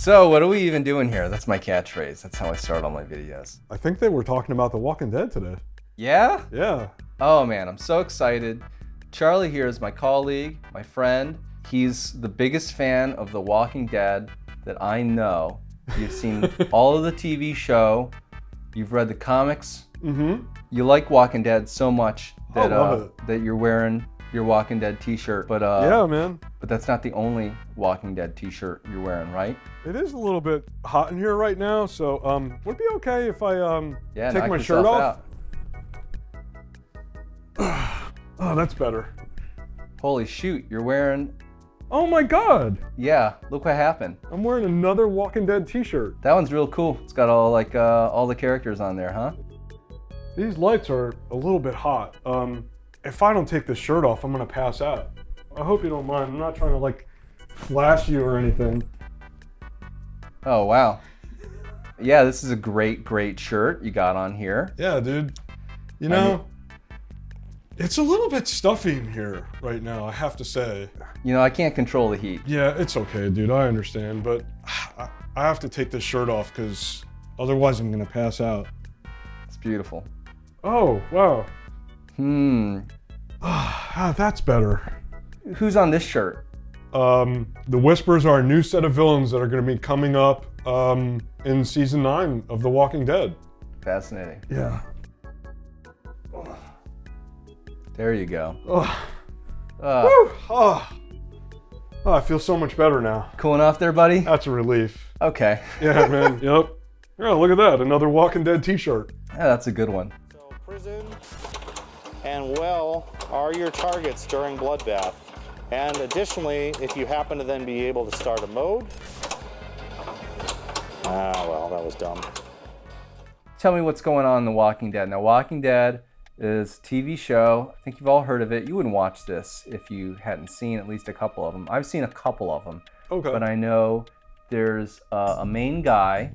So what are we even doing here? That's my catchphrase. That's how I start all my videos. I think they were talking about The Walking Dead today. Yeah? Yeah. Oh man, I'm so excited. Charlie here is my colleague, my friend. He's the biggest fan of The Walking Dead that I know. You've seen all of the TV show. You've read the comics. Mm-hmm. You like Walking Dead so much that I love it. that you're wearing your Walking Dead t-shirt. But Yeah, man. But that's not the only Walking Dead t-shirt you're wearing, right? It is a little bit hot in here right now, so would it be okay if I Yeah, take knock my yourself shirt off? out. Oh, that's better. Holy shoot, you're wearing, Oh my God! yeah, look what happened. I'm wearing another Walking Dead t-shirt. That one's real cool. It's got all all the characters on there, huh? These lights are a little bit hot. If I don't take this shirt off, I'm gonna pass out. I hope you don't mind. I'm not trying to like flash you or anything. Oh, wow. Yeah, this is a great shirt you got on here. Yeah, dude. You know, it's a little bit stuffy in here right now, I have to say. You know, I can't control the heat. Yeah, it's okay, dude. I understand, but I have to take this shirt off because otherwise I'm gonna pass out. It's beautiful. Oh, wow. Ah, That's better. who's on this shirt? The Whispers are a new set of villains that are going to be coming up in season 9 of The Walking Dead. Fascinating. Yeah. There you go. Oh. Uh, Woo! Oh, I feel so much better now. cooling off there, buddy? That's a relief. Okay. Yeah, man. Yep. Yeah, look at that. Another Walking Dead t-shirt. Yeah, that's a good one. So prison and well are your targets during Bloodbath. And additionally, if you happen to then be able to start a mode. Ah, well, that was dumb. Tell me what's going on in The Walking Dead. Now, Walking Dead is a TV show. I think you've all heard of it. You wouldn't watch this if you hadn't seen at least a couple of them. I've seen a couple of them. Okay. But I know there's a main guy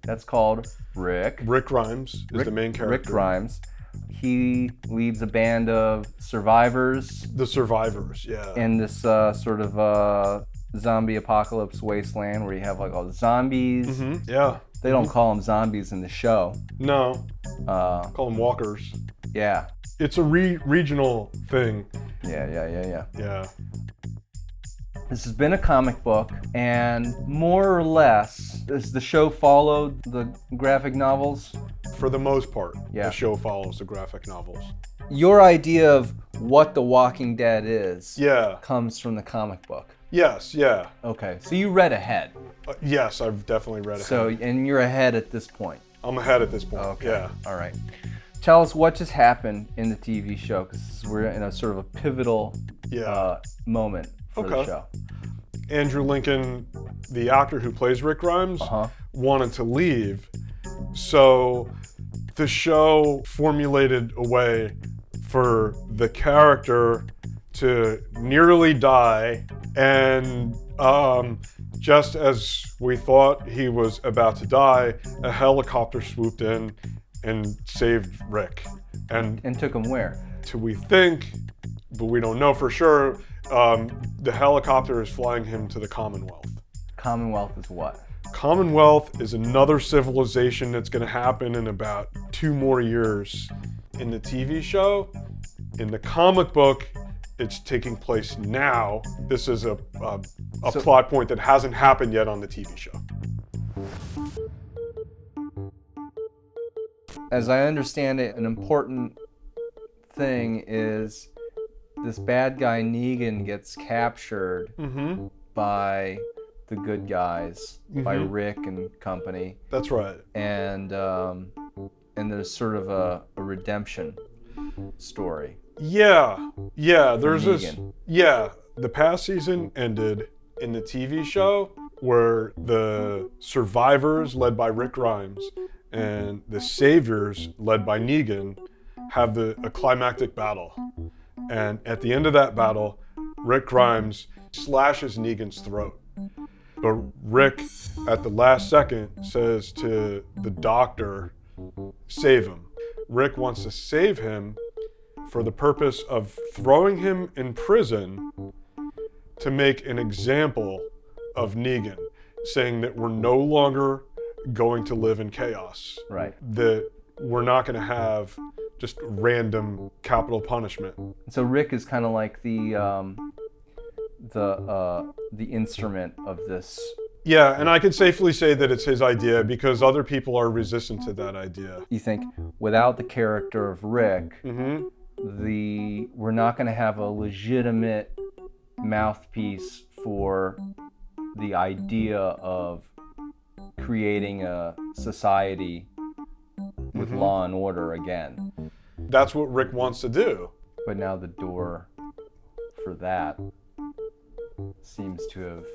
that's called Rick. Rick Grimes is the main character. Rick Grimes. He leads a band of survivors The survivors, yeah. in this sort of zombie apocalypse wasteland where you have like all the zombies. Yeah. They don't call them zombies in the show. No. Call them walkers. Yeah. It's a regional thing. Yeah. Yeah. This has been a comic book, and more or less, does the show follow the graphic novels? For the most part, Yeah. the show follows the graphic novels. Your idea of what The Walking Dead is Yeah. comes from the comic book. Yes, yeah. Okay, so you read ahead. Yes, I've definitely read it. So, and you're ahead at this point. I'm ahead at this point. Okay. Yeah. All right. Tell us what just happened in the TV show, because we're in a sort of a pivotal moment for the Okay. show. Andrew Lincoln, the actor who plays Rick Grimes, wanted to leave. So the show formulated a way for the character to nearly die, and just as we thought he was about to die, a helicopter swooped in and saved Rick. And took him where? we think, but we don't know for sure, the helicopter is flying him to the Commonwealth. Commonwealth is what? Commonwealth is another civilization that's going to happen in about 2 more years. In the TV show, in the comic book, it's taking place now. This is a plot point that hasn't happened yet on the TV show. As I understand it, an important thing is this bad guy Negan gets captured by the good guys, by Rick and company. That's right. And there's sort of a redemption story. Yeah, there's this. Negan. Yeah, the past season ended in the TV show where the survivors, led by Rick Grimes, and the saviors, led by Negan, have a climactic battle. And at the end of that battle, Rick Grimes slashes Negan's throat. But Rick, at the last second, says to the doctor, save him. Rick wants to save him for the purpose of throwing him in prison to make an example of Negan. saying that we're no longer going to live in chaos. Right. That we're not going to have just random capital punishment. So Rick is kind of like the instrument of this. Yeah, and I could safely say that it's his idea because other people are resistant to that idea. You think without the character of Rick, we're not going to have a legitimate mouthpiece for the idea of creating a society with law and order again. That's what Rick wants to do. But now the door for that seems to have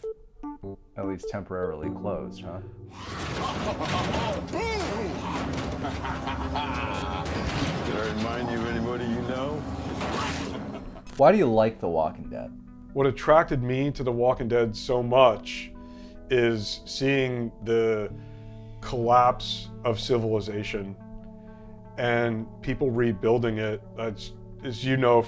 at least temporarily closed, huh? Did I remind you of anybody you know? Why do you like The Walking Dead? What attracted me to The Walking Dead so much is seeing the collapse of civilization and people rebuilding it. As you know,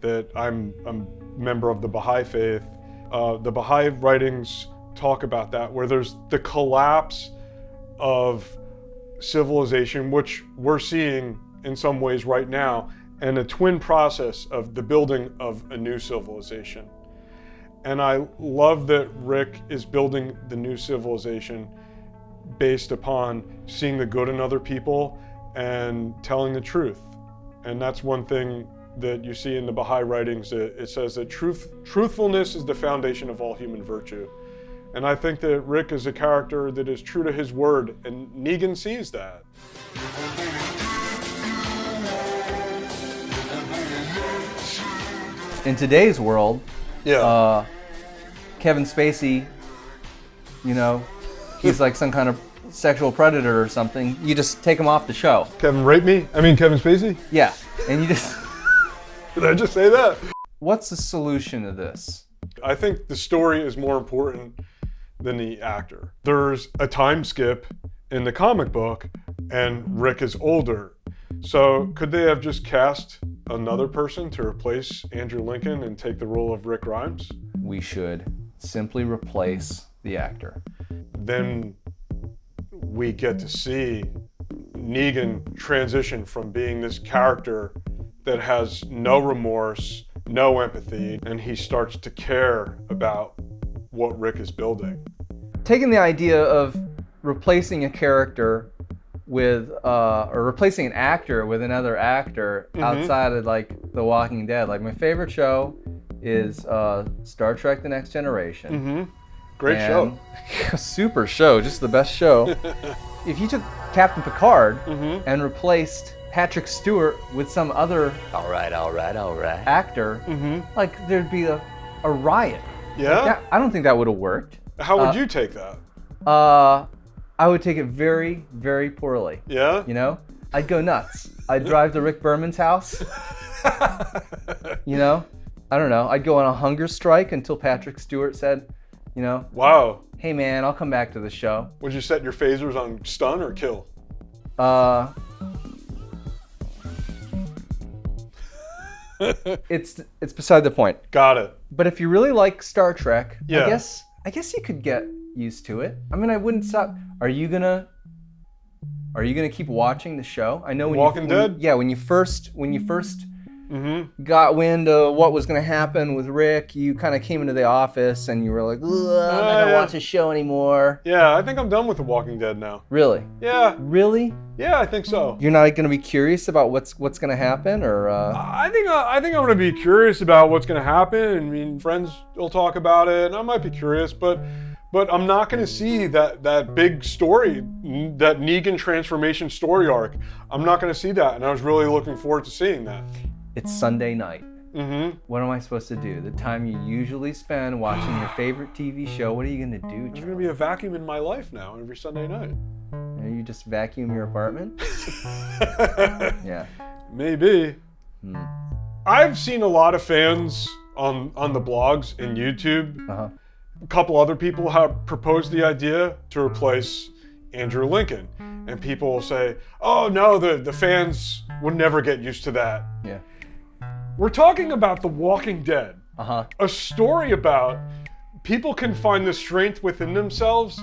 that I'm a member of the Baha'i faith. The Baha'i writings talk about that, where there's the collapse of civilization, which we're seeing in some ways right now, and a twin process of the building of a new civilization. And I love that Rick is building the new civilization based upon seeing the good in other people and telling the truth. And that's one thing that you see in the Baha'i writings. It says that truthfulness is the foundation of all human virtue. And I think that Rick is a character that is true to his word, and Negan sees that. In today's world, Yeah. Kevin Spacey, he's like some kind of sexual predator or something. You just take him off the show. Kevin Spacey? Yeah, and you just... Did I just say that? What's the solution to this? I think the story is more important than the actor. There's a time skip in the comic book, and Rick is older. So could they have just cast another person to replace Andrew Lincoln and take the role of Rick Grimes? We should simply replace the actor. Then we get to see Negan transition from being this character that has no remorse, no empathy, and he starts to care about what Rick is building. Taking the idea of replacing a character with, or replacing an actor with another actor outside of like The Walking Dead. Like my favorite show is Star Trek: The Next Generation. Great show. Super show, just the best show. If you took Captain Picard and replaced Patrick Stewart with some other All right. actor, like there'd be a riot. Yeah? I don't think that would have worked. How would you take that? I would take it very, very poorly. Yeah? I'd go nuts. I'd drive to Rick Berman's house. I don't know. I'd go on a hunger strike until Patrick Stewart said, Wow. hey man, I'll come back to the show. Would you set your phasers on stun or kill? It's beside the point. Got it. But if you really like Star Trek, Yeah. I guess you could get used to it. I mean, I wouldn't stop. Are you gonna keep watching the show? I know when Walking Dead? Yeah, when you first got wind of what was gonna happen with Rick, you kind of came into the office and you were like, I'm not gonna watch the show anymore. Yeah, I think I'm done with The Walking Dead now. Really? Yeah, Really? yeah, I think so. You're not gonna be curious about what's gonna happen, or? I think I'm gonna be curious about what's gonna happen. I mean, friends will talk about it, and I might be curious, but I'm not gonna see that big story, that Negan transformation story arc. I'm not gonna see that, and I was really looking forward to seeing that. It's Sunday night. What am I supposed to do? The time you usually spend watching your favorite TV show, what are you gonna do? There's gonna be a vacuum in my life now every Sunday night. And you just vacuum your apartment? Yeah. Maybe. I've seen a lot of fans on the blogs and YouTube. A couple other people have proposed the idea to replace Andrew Lincoln. And people will say, oh no, the fans would never get used to that. Yeah. We're talking about The Walking Dead. A story about people can find the strength within themselves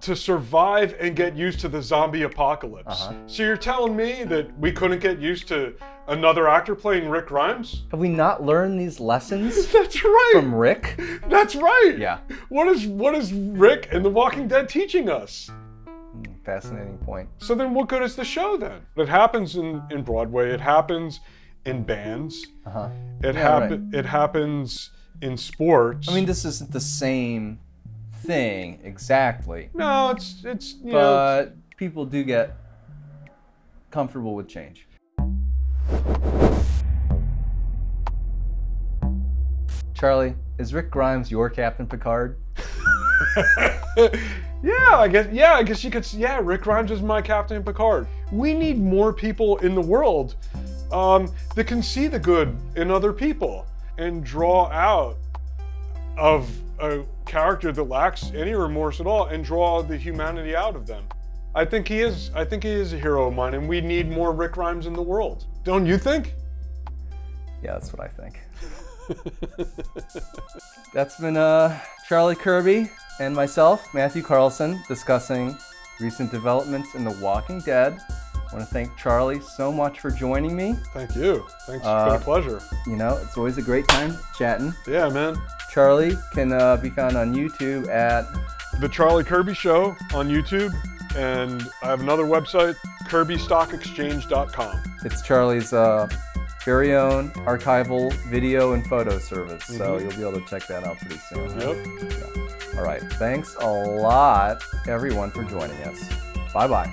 to survive and get used to the zombie apocalypse. So you're telling me that we couldn't get used to another actor playing Rick Grimes? Have we not learned these lessons That's right. from Rick? That's right. Yeah. What is Rick and The Walking Dead teaching us? Fascinating point. So then what good is the show then? It happens in Broadway. It happens in bands. It happens in sports. I mean, this isn't the same thing exactly, no, it's you know, but people do get comfortable with change. Charlie, is Rick Grimes your Captain Picard? I guess you could. Yeah, Rick Grimes is my Captain Picard. We need more people in the world that can see the good in other people and draw out of a character that lacks any remorse at all and draw the humanity out of them. I think he is a hero of mine, and we need more Rick Grimes in the world. Don't you think? Yeah, that's what I think. That's been Charlie Kirby and myself, Matthew Carlson, discussing recent developments in The Walking Dead. I want to thank Charlie so much for joining me. Thank you. Thanks. It's been a pleasure. You know, it's always a great time chatting. Yeah, man. Charlie can be found on YouTube at The Charlie Kirby Show on YouTube, and I have another website, KirbyStockExchange.com. It's Charlie's very own archival video and photo service, so you'll be able to check that out pretty soon. Yep. All right, thanks a lot, everyone, for joining us. Bye-bye.